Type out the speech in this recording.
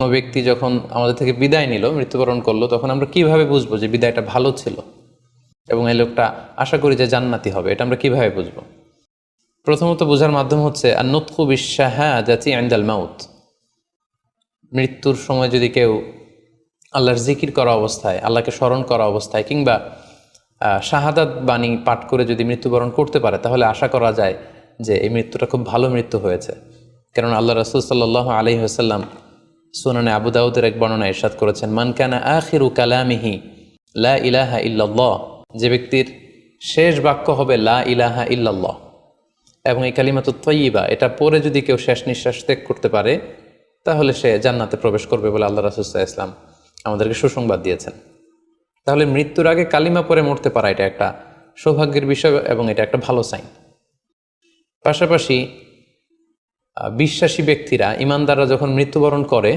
কোনো ব্যক্তি যখন আমাদের থেকে বিদায় নিল, মৃত্যুবরণ করলো, তখন আমরা কিভাবে বুঝবো যে বিদায়টা ভালো ছিল এবং এই লোকটা আশা করি যে জান্নাতি হবে? এটা আমরা কিভাবে বুঝবো? প্রথমত বোঝার মাধ্যম হচ্ছে আন-নুতকু বিশ-শাহাদাতি ইনদাল মাউত। মৃত্যুর সময় যদি কেউ আল্লাহর জিকির করা অবস্থায়, আল্লাহকে স্মরণ করা অবস্থায় কিংবা শাহাদাত বাণী পাঠ করে যদি মৃত্যুবরণ করতে পারে, তাহলে আশা করা যায় যে এই মৃত্যুটা খুব ভালো মৃত্যু হয়েছে। কারণ আল্লাহ রাসূল সাল্লাল্লাহু আলাইহি ওয়াসাল্লাম সুনানে আবু দাউদের এক বর্ণনায় ইরশাদ করেছেন, মান কানা আখিরু কালামিহি লা ইলাহা ইল্লাল্লাহ, যে ব্যক্তির শেষ বাক্য হবে লা ইলাহা ইল্লাল্লাহ এবং এই কালিমাতুত তাইয়্যিবা, এটা পরে যদি কেউ শেষ নিঃশ্বাস ত্যাগ করতে পারে, তাহলে সে জান্নাতে প্রবেশ করবে বলে আল্লাহ রাসূল সাল্লাল্লাহু আলাইহি ওয়াসাল্লাম আমাদেরকে সুসংবাদ দিয়েছেন। তাহলে মৃত্যুর আগে কালিমা পরে মরতে পারা, এটা একটা সৌভাগ্যের বিষয় এবং এটা একটা ভালো সাইন। পাশাপাশি বিশ্বাসী ব্যক্তিরা, ইমানদাররা যখন মৃত্যুবরণ করে